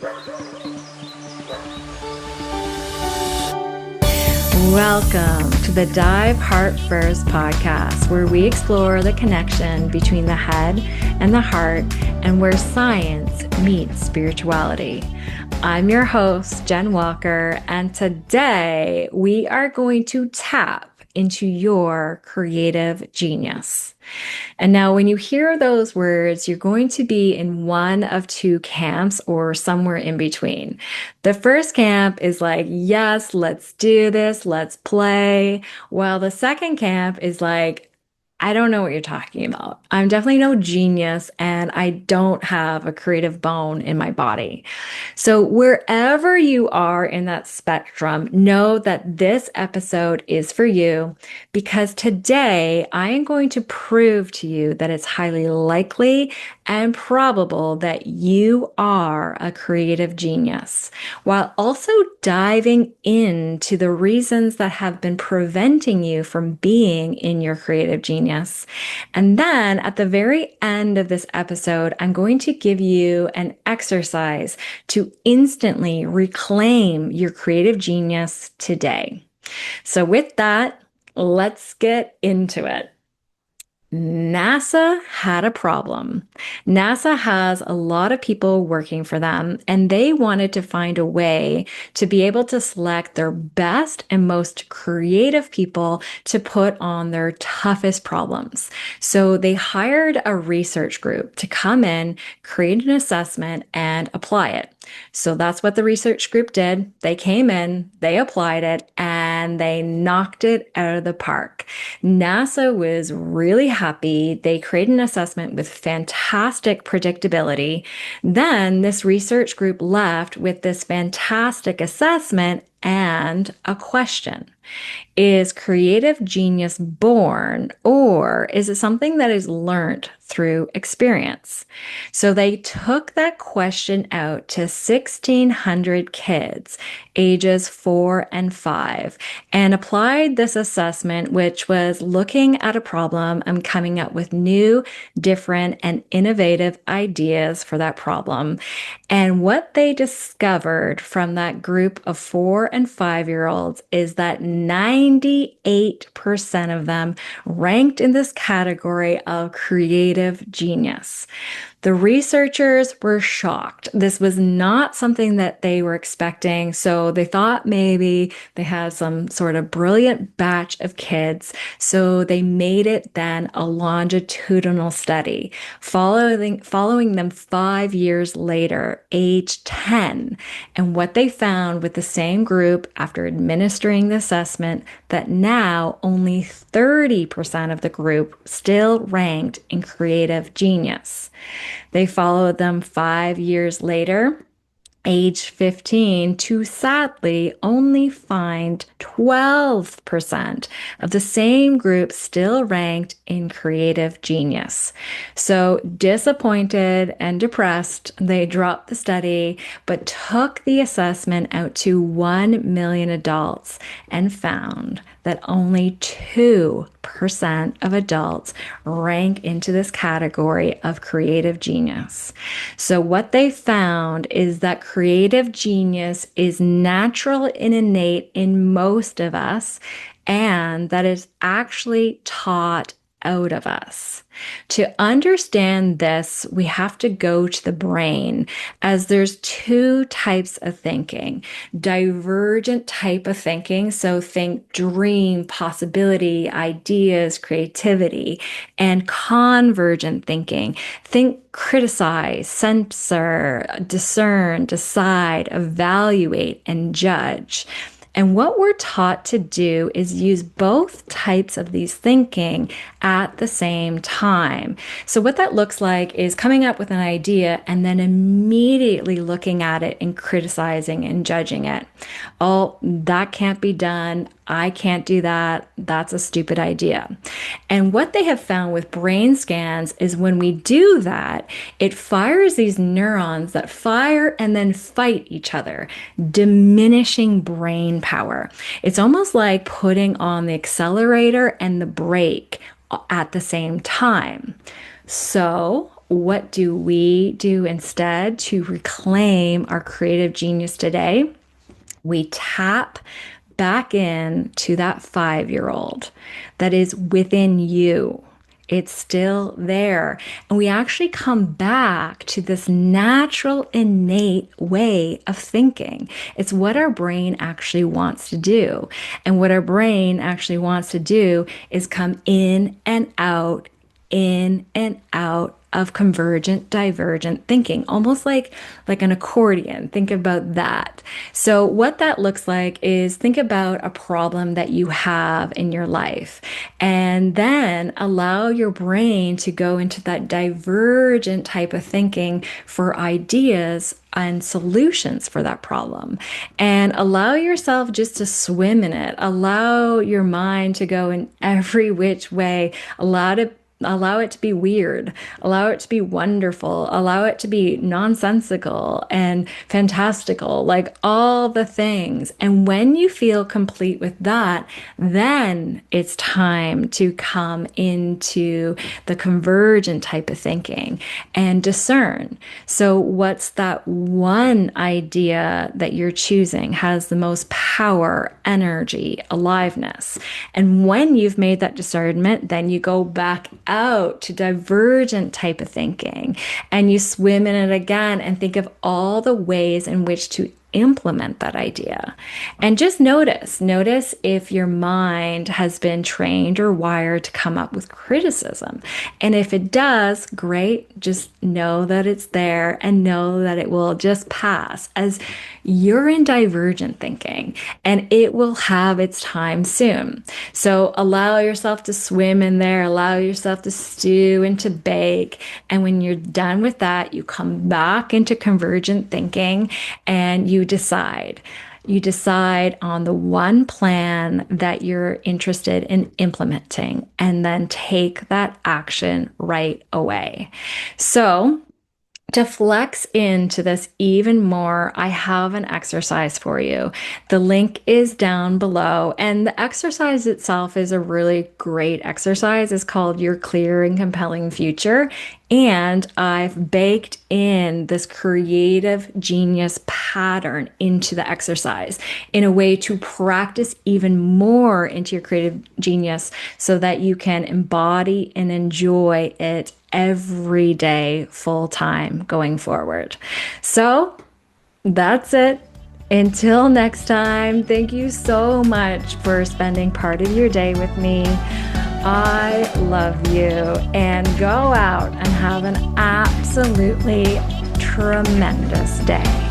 Welcome to the Dive Heart First podcast, where we explore the connection between the head and the heart and where science meets spirituality. I'm your host, Jenn Walker, and today we are going to tap into your creative genius. And now, when you hear those words, you're going to be in one of two camps or somewhere in between. The first camp is like, yes, let's do this, let's play. While the second camp is like, I don't know what you're talking about. I'm definitely no genius and I don't have a creative bone in my body. So, wherever you are in that spectrum, know that this episode is for you because today I am going to prove to you that it's highly likely and probable that you are a creative genius, while also diving into the reasons that have been preventing you from being in your creative genius. And then at the very end of this episode, I'm going to give you an exercise to instantly reclaim your creative genius today. So with that, let's get into it. NASA had a problem. NASA has a lot of people working for them, and they wanted to find a way to be able to select their best and most creative people to put on their toughest problems. So they hired a research group to come in, create an assessment, and apply it. So that's what the research group did. They came in, they applied it, and they knocked it out of the park. NASA was really happy. They created an assessment with fantastic predictability. Then this research group left with this fantastic assessment and a question. Is creative genius born, or is it something that is learned through experience? So they took that question out to 1,600 kids, ages 4 and 5, and applied this assessment, which was looking at a problem and coming up with new, different, and innovative ideas for that problem. And what they discovered from that group of 4 and 5-year-olds is that 98% of them ranked in this category of creative genius. The researchers were shocked. This was not something that they were expecting. So they thought maybe they had some sort of brilliant batch of kids. So they made it then a longitudinal study, following them 5 years later, age 10. And what they found with the same group after administering the assessment, that now only 30% of the group still ranked in creative genius. They followed them 5 years later, age 15, to sadly only find 12% of the same group still ranked in creative genius. So disappointed and depressed, they dropped the study, but took the assessment out to 1 million adults and found that only 2% of adults rank into this category of creative genius. So what they found is that creative genius is natural and innate in most of us, and that is actually taught out of us. To understand this, we have to go to the brain, as there's two types of thinking. Divergent type of thinking, so think dream, possibility, ideas, creativity, and convergent thinking. Think criticize, censor, discern, decide, evaluate, and judge. And what we're taught to do is use both types of these thinking at the same time. So what that looks like is coming up with an idea and then immediately looking at it and criticizing and judging it. Oh, that can't be done. I can't do that. That's a stupid idea. And what they have found with brain scans is when we do that, it fires these neurons that fire and then fight each other, diminishing brain power. It's almost like putting on the accelerator and the brake at the same time. So what do we do instead to reclaim our creative genius today? We tap back in to that 5-year-old that is within you. It's still there. And we actually come back to this natural, innate way of thinking. It's what our brain actually wants to do. And what our brain actually wants to do is come in and out of convergent, divergent thinking, almost like an accordion. Think about that. So what that looks like is think about a problem that you have in your life, and then allow your brain to go into that divergent type of thinking for ideas and solutions for that problem, and allow yourself just to swim in it. Allow your mind to go in every which way. Allow it to be weird, allow it to be wonderful, allow it to be nonsensical and fantastical, like all the things. And when you feel complete with that, then it's time to come into the convergent type of thinking and discern. So what's that one idea that you're choosing has the most power, energy, aliveness? And when you've made that discernment, then you go back out to divergent type of thinking and you swim in it again and think of all the ways in which to implement that idea. And just notice if your mind has been trained or wired to come up with criticism. And if it does, great, just know that it's there and know that it will just pass as you're in divergent thinking, and it will have its time soon. So allow yourself to swim in there, allow yourself to stew and to bake. And when you're done with that, you come back into convergent thinking and you decide. You decide on the one plan that you're interested in implementing, and then take that action right away. So, to flex into this even more, I have an exercise for you. The link is down below, and the exercise itself is a really great exercise. It's called Your Clear and Compelling Future. And I've baked in this creative genius pattern into the exercise in a way to practice even more into your creative genius so that you can embody and enjoy it every day, full time going forward. So that's it. Until next time, thank you so much for spending part of your day with me. I love you, and go out and have an absolutely tremendous day.